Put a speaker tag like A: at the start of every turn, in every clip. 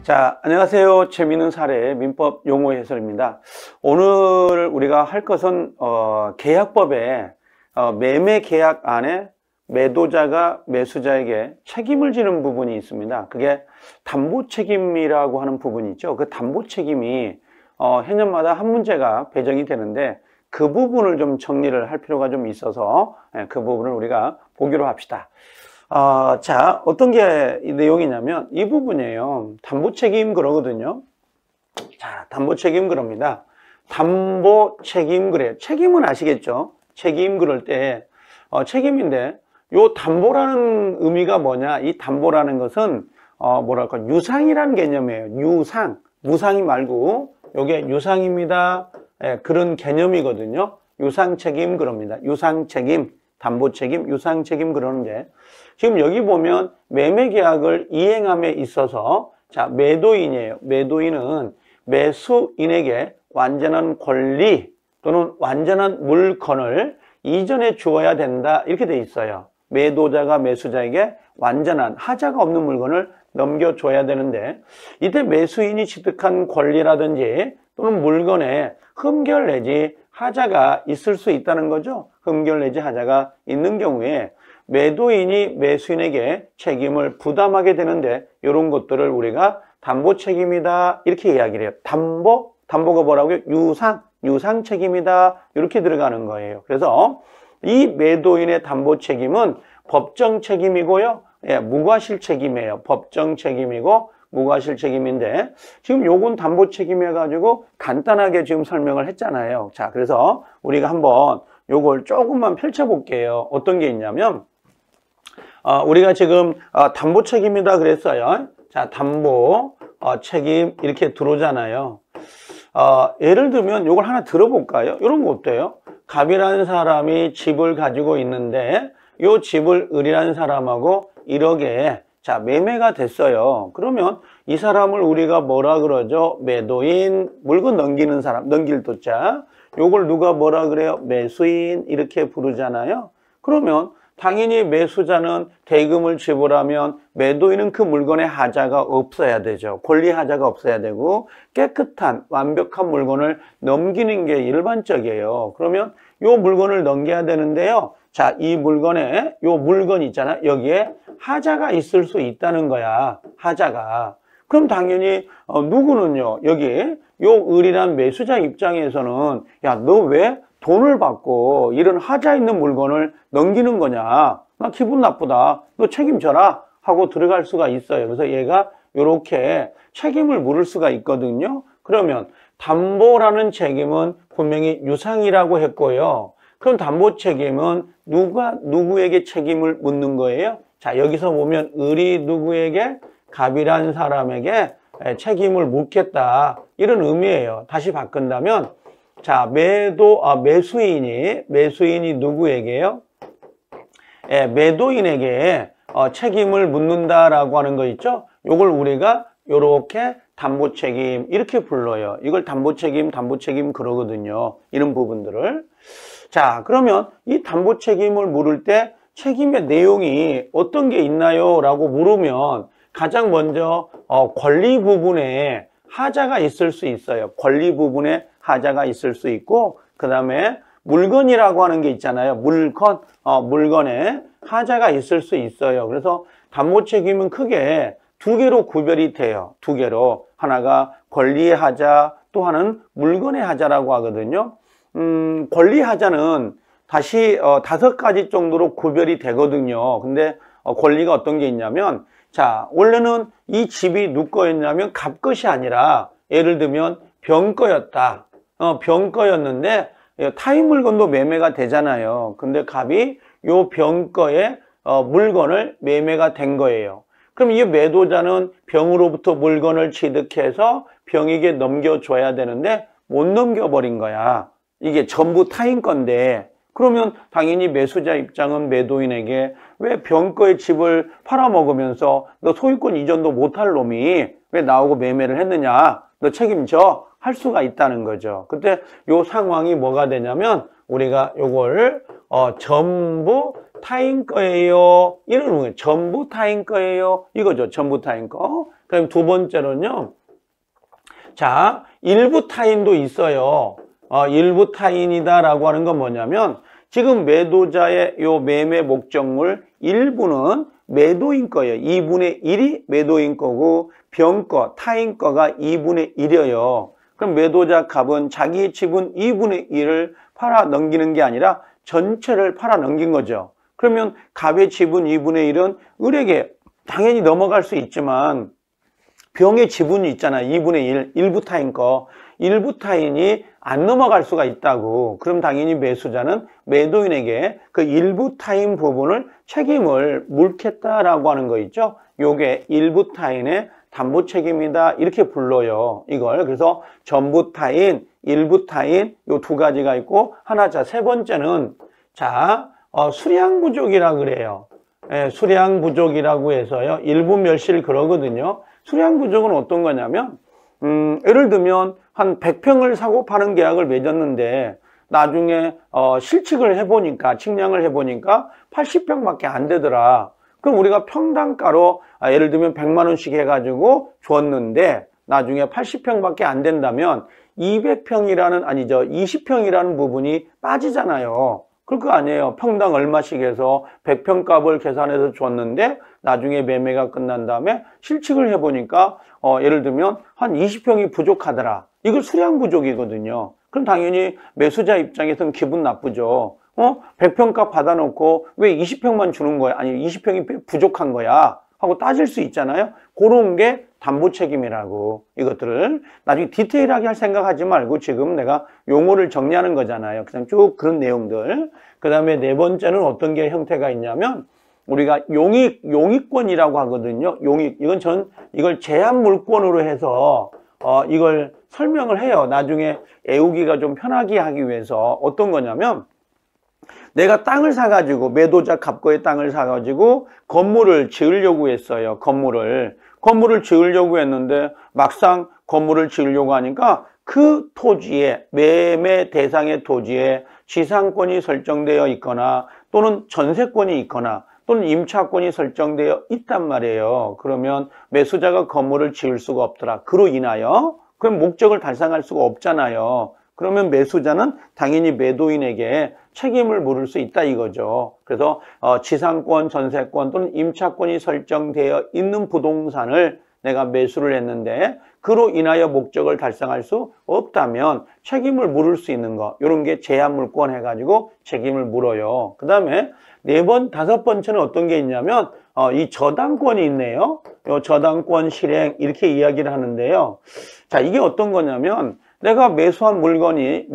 A: 자, 안녕하세요. 재미있는 사례 민법 용어 해설입니다. 오늘 우리가 할 것은 계약법에 매매 계약 안에 매도자가 매수자에게 책임을 지는 부분이 있습니다. 그게 담보 책임이라고 하는 부분이 있죠. 그 담보 책임이 해년마다 한 문제가 배정이 되는데 그 부분을 좀 정리를 할 필요가 좀 있어서 그 부분을 우리가 보기로 합시다. 자, 어떤 게 내용이냐면 이 부분이에요. 담보 책임 그러거든요. 자, 담보 책임 그럽니다. 담보 책임 그래. 책임은 아시겠죠? 책임 그럴 때 책임인데 요 담보라는 의미가 뭐냐? 이 담보라는 것은 뭐랄까 유상이라는 개념이에요. 유상. 무상이 말고 요게 유상입니다. 그런 개념이거든요. 유상 책임 그럽니다. 유상 책임. 담보 책임, 유상 책임 그러는 게 지금 여기 보면 매매 계약을 이행함에 있어서 자, 매도인이에요. 매도인은 매수인에게 완전한 권리 또는 완전한 물건을 이전해 주어야 된다. 이렇게 돼 있어요. 매도자가 매수자에게 완전한 하자가 없는 물건을 넘겨줘야 되는데 이때 매수인이 취득한 권리라든지 또는 물건에 흠결 내지 하자가 있을 수 있다는 거죠. 흠결 내지 하자가 있는 경우에 매도인이 매수인에게 책임을 부담하게 되는데 이런 것들을 우리가 담보 책임이다 이렇게 이야기를 해요. 담보가 뭐라고요? 유상 책임이다 이렇게 들어가는 거예요. 그래서 이 매도인의 담보 책임은 법정 책임이고요. 무과실 책임이에요. 법정 책임이고 무과실 책임인데 지금 요건 담보 책임 해가지고 간단하게 지금 설명을 했잖아요. 자, 그래서 우리가 한번 요걸 조금만 펼쳐볼게요. 어떤 게 있냐면 우리가 지금 담보 책임이다 그랬어요. 자, 담보 책임 이렇게 들어오잖아요. 예를 들면 요걸 하나 들어볼까요? 이런 거 어때요? 갑이라는 사람이 집을 가지고 있는데 요 집을 을이라는 사람하고 1억에 자, 매매가 됐어요. 그러면 이 사람을 우리가 뭐라 그러죠? 매도인, 물건 넘기는 사람, 넘길 도자. 요걸 누가 뭐라 그래요? 매수인 이렇게 부르잖아요. 그러면 당연히 매수자는 대금을 지불하면 매도인은 그 물건에 하자가 없어야 되죠. 권리 하자가 없어야 되고 깨끗한 완벽한 물건을 넘기는 게 일반적이에요. 그러면 요 물건을 넘겨야 되는데요. 자, 이 물건에 요 물건 있잖아. 여기에 하자가 있을 수 있다는 거야. 하자가. 그럼 당연히 누구는요. 여기 요 을이란 매수자 입장에서는 야, 너 왜 돈을 받고 이런 하자 있는 물건을 넘기는 거냐. 나 기분 나쁘다. 너 책임져라 하고 들어갈 수가 있어요. 그래서 얘가 이렇게 책임을 물을 수가 있거든요. 그러면 담보라는 책임은 분명히 유상이라고 했고요. 그럼 담보 책임은 누구에게 책임을 묻는 거예요? 자, 여기서 보면 을이 누구에게? 갑이라는 사람에게 책임을 묻겠다. 이런 의미예요. 다시 바꾼다면 자, 매수인이 누구에게요? 매도인에게 책임을 묻는다라고 하는 거 있죠? 요걸 우리가 요렇게 담보 책임 이렇게 불러요. 이걸 담보 책임 그러거든요. 이런 부분들을. 자, 그러면 이 담보 책임을 물을 때 책임의 내용이 어떤 게 있나요? 라고 물으면 가장 먼저 권리 부분에 하자가 있을 수 있어요. 권리 부분에 하자가 있을 수 있고 그 다음에 물건이라고 하는 게 있잖아요. 물건에 하자가 있을 수 있어요. 그래서 담보 책임은 크게 두 개로 구별이 돼요. 두 개로. 하나가 권리의 하자, 또 하나는 물건의 하자라고 하거든요. 권리 하자는 다시 5가지 정도로 구별이 되거든요. 근데 권리가 어떤 게 있냐면 자, 원래는 이 집이 누구 거였냐면 갑 것이 아니라 예를 들면 병 거였다. 병 거였는데 타인 물건도 매매가 되잖아요. 근데 갑이 요 병 거의 물건을 매매가 된 거예요. 그럼 이 매도자는 병으로부터 물건을 취득해서 병에게 넘겨줘야 되는데 못 넘겨버린 거야. 이게 전부 타인 건데 그러면 당연히 매수자 입장은 매도인에게 왜 병거의 집을 팔아먹으면서 너 소유권 이전도 못할 놈이 왜 나오고 매매를 했느냐 너 책임져 할 수가 있다는 거죠. 그때 요 상황이 뭐가 되냐면 우리가 요걸 전부 타인 거예요 이런 거예요. 전부 타인 거예요 이거죠. 전부 타인 거. 그다음에 두 번째로는요. 자, 일부 타인도 있어요. 일부 타인이다라고 하는 건 뭐냐면 지금 매도자의 요 매매 목적물 일부는 매도인 거예요. 2분의 1이 매도인 거고 병거, 타인 거가 2분의 1이에요. 그럼 매도자 값은 자기 지분 2분의 1을 팔아 넘기는 게 아니라 전체를 팔아 넘긴 거죠. 그러면 갑의 지분 2분의 1은 을에게 당연히 넘어갈 수 있지만 병의 지분이 있잖아요. 2분의 1, 일부 타인 거. 일부 타인이 안 넘어갈 수가 있다고. 그럼 당연히 매수자는 매도인에게 그 일부 타인 부분을 책임을 물겠다라고 하는 거 있죠. 요게 일부 타인의 담보 책임이다. 이렇게 불러요. 이걸. 그래서 전부 타인, 일부 타인 요 두 가지가 있고 하나. 자, 세 번째는 자, 수량 부족이라 그래요. 예, 수량 부족이라고 해서요. 일부 멸실 그러거든요. 수량 부족은 어떤 거냐면 예를 들면 한 100평을 사고 파는 계약을 맺었는데 나중에 실측을 해보니까 측량을 해보니까 80평밖에 안 되더라. 그럼 우리가 평당가로 예를 들면 100만 원씩 해가지고 줬는데 나중에 80평밖에 안 된다면 200평이라는 아니죠 20평이라는 부분이 빠지잖아요. 그럴 거 아니에요. 평당 얼마씩 해서 100평 값을 계산해서 줬는데 나중에 매매가 끝난 다음에 실측을 해보니까 예를 들면 한 20평이 부족하더라. 이걸 수량 부족이거든요. 그럼 당연히 매수자 입장에서는 기분 나쁘죠. 100평 값 받아놓고 왜 20평만 주는 거야? 아니 20평이 부족한 거야 하고 따질 수 있잖아요. 그런 게 담보 책임이라고. 이것들을 나중에 디테일하게 할 생각하지 말고 지금 내가 용어를 정리하는 거잖아요. 그냥 쭉 그런 내용들. 그 다음에 네 번째는 어떤 게 형태가 있냐면 우리가 용익권이라고 하거든요. 용익. 이걸 제한 물권으로 해서 이걸 설명을 해요. 나중에 애우기가 좀 편하게 하기 위해서 어떤 거냐면 내가 땅을 사가지고 매도자 갑거의 땅을 사가지고 건물을 지으려고 했어요. 건물을 지으려고 했는데 막상 건물을 지으려고 하니까 그 토지에 매매 대상의 토지에 지상권이 설정되어 있거나 또는 전세권이 있거나 또는 임차권이 설정되어 있단 말이에요. 그러면 매수자가 건물을 지을 수가 없더라. 그로 인하여 그럼 목적을 달성할 수가 없잖아요. 그러면 매수자는 당연히 매도인에게 책임을 물을 수 있다 이거죠. 그래서 지상권, 전세권 또는 임차권이 설정되어 있는 부동산을 내가 매수를 했는데 그로 인하여 목적을 달성할 수 없다면 책임을 물을 수 있는 거 이런 게 제한물권 해가지고 책임을 물어요. 그 다음에 다섯 번째는 어떤 게 있냐면 이 저당권이 있네요. 이 저당권 실행 이렇게 이야기를 하는데요. 자, 이게 어떤 거냐면 내가 매수한 물건에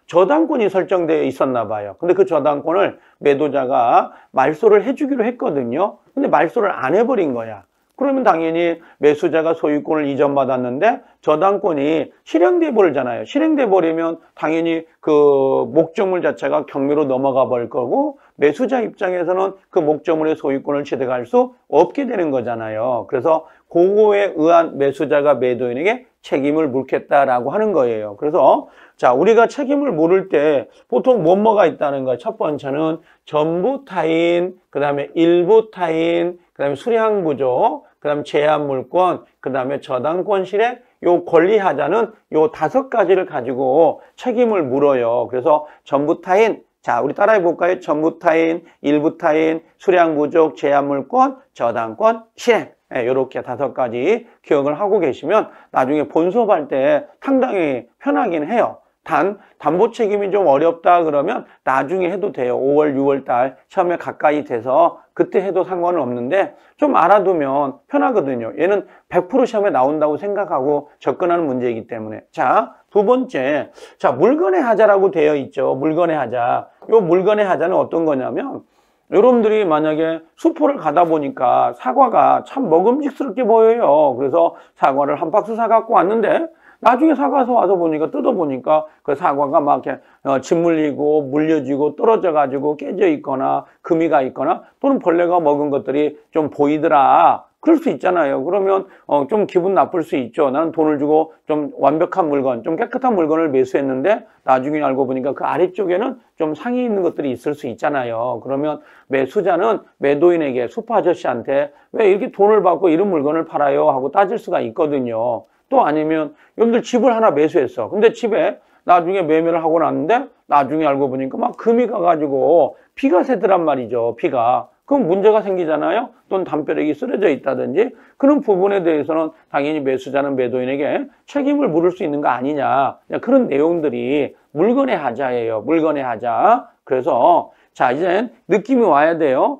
A: 저당권이 설정되어 있었나 봐요. 근데 그 저당권을 매도자가 말소를 해주기로 했거든요. 근데 말소를 안 해버린 거야. 그러면 당연히 매수자가 소유권을 이전받았는데 저당권이 실행돼 버리잖아요. 실행돼 버리면 당연히 그 목적물 자체가 경매로 넘어가 버릴 거고 매수자 입장에서는 그 목적물의 소유권을 취득할 수 없게 되는 거잖아요. 그래서 그거에 의한 매수자가 매도인에게 책임을 묻겠다라고 하는 거예요. 그래서 자, 우리가 책임을 물을 때 보통 뭐가 있다는 거예요. 첫 번째는 전부 타인, 그 다음에 일부 타인, 그 다음에 수량 부족, 그 다음에 제한물권, 그 다음에 저당권 실행, 요 권리하자는 요 5가지를 가지고 책임을 물어요. 그래서 전부 타인, 자, 우리 따라해 볼까요? 전부 타인, 일부 타인, 수량 부족, 제한물권, 저당권 실행. 이렇게 5가지 기억을 하고 계시면 나중에 본수업할 때 상당히 편하긴 해요. 단 담보 책임이 좀 어렵다 그러면 나중에 해도 돼요. 5월, 6월 달 시험에 가까이 돼서 그때 해도 상관은 없는데 좀 알아두면 편하거든요. 얘는 100% 시험에 나온다고 생각하고 접근하는 문제이기 때문에. 자, 두 번째. 자, 물건의 하자라고 되어 있죠. 물건의 하자. 요 물건의 하자는 어떤 거냐면 여러분들이 만약에 수포를 가다 보니까 사과가 참 먹음직스럽게 보여요. 그래서 사과를 한 박스 사갖고 왔는데 나중에 사과서 와서 보니까 뜯어보니까 그 사과가 막 이렇게 짓물리고 물려지고 떨어져 가지고 깨져 있거나 금이가 있거나 또는 벌레가 먹은 것들이 좀 보이더라. 그럴 수 있잖아요. 그러면 좀 기분 나쁠 수 있죠. 나는 돈을 주고 좀 완벽한 물건, 좀 깨끗한 물건을 매수했는데 나중에 알고 보니까 그 아래쪽에는 좀 상이 있는 것들이 있을 수 있잖아요. 그러면 매수자는 매도인에게 수퍼 아저씨한테 왜 이렇게 돈을 받고 이런 물건을 팔아요? 하고 따질 수가 있거든요. 또 아니면 여러분들 집을 하나 매수했어. 근데 집에 나중에 매매를 하고 났는데 나중에 알고 보니까 막 금이 가가지고 피가 새더란 말이죠. 피가. 그럼 문제가 생기잖아요. 또는 담벼락이 쓰러져 있다든지 그런 부분에 대해서는 당연히 매수자는 매도인에게 책임을 물을 수 있는 거 아니냐. 그런 내용들이 물건의 하자예요. 물건의 하자. 그래서 자 이제 느낌이 와야 돼요.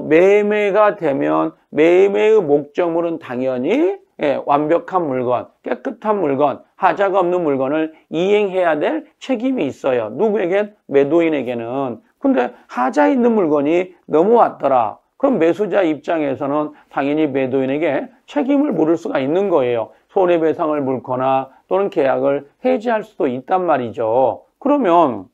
A: 매매가 되면 매매의 목적물은 당연히 완벽한 물건, 깨끗한 물건, 하자가 없는 물건을 이행해야 될 책임이 있어요. 누구에겐? 매도인에게는. 근데 하자 있는 물건이 넘어왔더라. 그럼 매수자 입장에서는 당연히 매도인에게 책임을 물을 수가 있는 거예요. 손해배상을 물거나 또는 계약을 해지할 수도 있단 말이죠. 그러면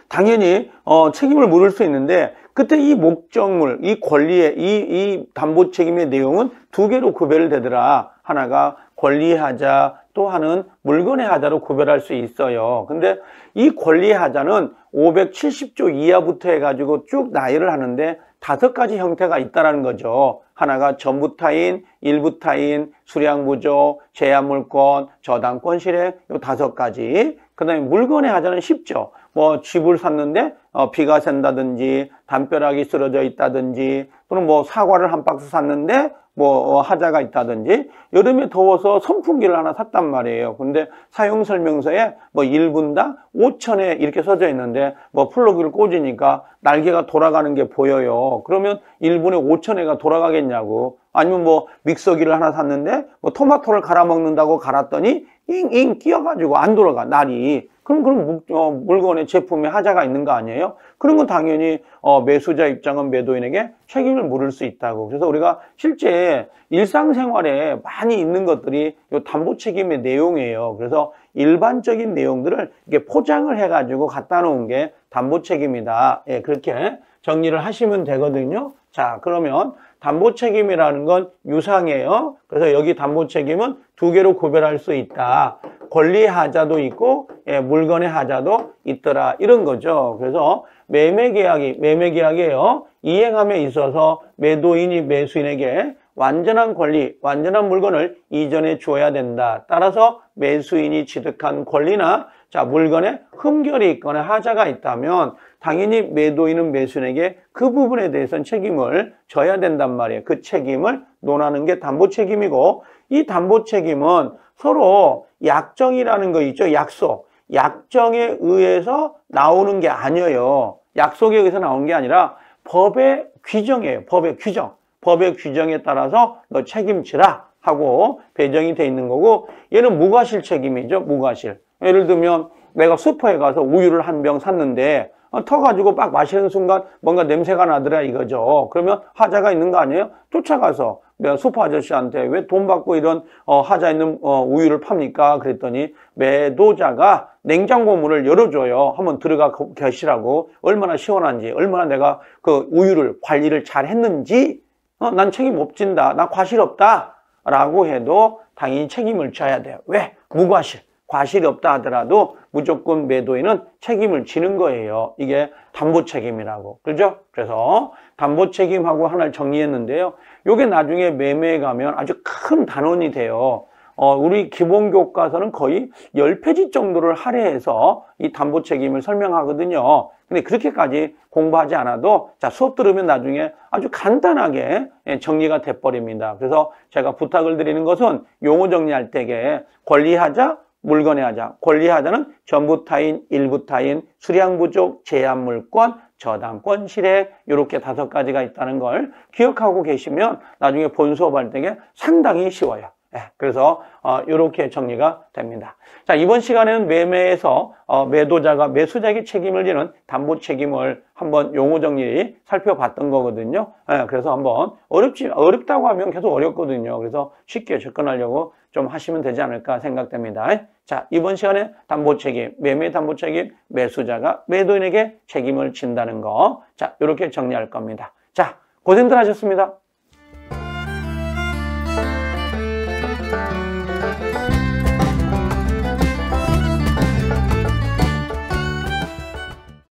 A: 당연히 책임을 물을 수 있는데 그때 이 목적물, 이 권리의 이 담보 책임의 내용은 두 개로 구별되더라. 하나가 권리의 하자, 또 하나는 물건의 하자로 구별할 수 있어요. 근데 이 권리의 하자는 570조 이하부터 해가지고 쭉 나열을 하는데 5가지 형태가 있다는 거죠. 하나가 전부타인, 일부타인, 수량부족, 제한물권, 저당권 실행, 이 5가지. 그 다음에 물건의 하자는 쉽죠. 뭐 집을 샀는데 비가 샌다든지 담벼락이 쓰러져 있다든지 또는 뭐 사과를 한 박스 샀는데 뭐 하자가 있다든지 여름에 더워서 선풍기를 하나 샀단 말이에요. 근데 사용설명서에 뭐 1분당 5천에 이렇게 써져 있는데 뭐 플러그를 꽂으니까 날개가 돌아가는 게 보여요. 그러면 1분에 5천회가 돌아가겠냐고. 아니면 뭐 믹서기를 하나 샀는데 뭐 토마토를 갈아 먹는다고 갈았더니 잉잉 끼어가지고 안 돌아가 날이. 그럼 물건의 제품에 하자가 있는 거 아니에요? 그런 건 당연히 매수자 입장은 매도인에게 책임을 물을 수 있다고. 그래서 우리가 실제 일상생활에 많이 있는 것들이 이 담보 책임의 내용이에요. 그래서 일반적인 내용들을 이렇게 포장을 해가지고 갖다 놓은 게 담보 책임이다. 예, 그렇게 정리를 하시면 되거든요. 자, 그러면 담보 책임이라는 건 유상이에요. 그래서 여기 담보 책임은 두 개로 구별할 수 있다. 권리의 하자도 있고 물건의 하자도 있더라. 이런 거죠. 그래서 매매계약이에요. 이행함에 있어서 매도인이 매수인에게 완전한 권리, 완전한 물건을 이전해 줘야 된다. 따라서 매수인이 취득한 권리나 물건에 흠결이 있거나 하자가 있다면 당연히 매도인은 매수인에게 그 부분에 대해서는 책임을 져야 된단 말이에요. 그 책임을 논하는 게 담보 책임이고, 이 담보 책임은 서로 약정이라는 거 있죠. 약정에 의해서 나오는 게 아니에요. 약속에 의해서 나오는 게 아니라 법의 규정이에요. 법의 규정에 따라서 너 책임지라 하고 배정이 돼 있는 거고, 얘는 무과실 책임이죠. 무과실. 예를 들면 내가 슈퍼에 가서 우유를 한 병 샀는데 터가지고 막 마시는 순간 뭔가 냄새가 나더라 이거죠. 그러면 하자가 있는 거 아니에요? 쫓아가서 내가 슈퍼 아저씨한테 왜 돈 받고 이런 하자 있는 우유를 팝니까? 그랬더니 매도자가 냉장고 문을 열어줘요. 한번 들어가 계시라고. 얼마나 시원한지, 얼마나 내가 그 우유를 관리를 잘 했는지 난 책임 없진다. 나 과실 없다. 라고 해도 당연히 책임을 져야 돼요. 왜? 무과실. 과실이 없다 하더라도 무조건 매도인은 책임을 지는 거예요. 이게 담보 책임이라고. 그렇죠? 그래서 담보 책임하고 하나를 정리했는데요. 이게 나중에 매매에 가면 아주 큰 단원이 돼요. 우리 기본 교과서는 거의 10페이지 정도를 할애해서 이 담보 책임을 설명하거든요. 근데 그렇게까지 공부하지 않아도 수업 들으면 나중에 아주 간단하게 정리가 돼버립니다. 그래서 제가 부탁을 드리는 것은 용어 정리할 때에 권리하자, 물건의 하자. 권리하자는 전부타인, 일부타인, 수량부족, 제한물권, 저당권, 실행 이렇게 5가지가 있다는 걸 기억하고 계시면 나중에 본 수업할 때에 상당히 쉬워요. 그래서 이렇게 정리가 됩니다. 자, 이번 시간에는 매매에서 매도자가 매수자에게 책임을 지는 담보 책임을 한번 용어 정리 살펴봤던 거거든요. 그래서 한번 어렵다고 하면 계속 어렵거든요. 그래서 쉽게 접근하려고 좀 하시면 되지 않을까 생각됩니다. 자, 이번 시간에 담보 책임, 매매 담보 책임, 매수자가 매도인에게 책임을 진다는 거. 자, 이렇게 정리할 겁니다. 자, 고생들 하셨습니다.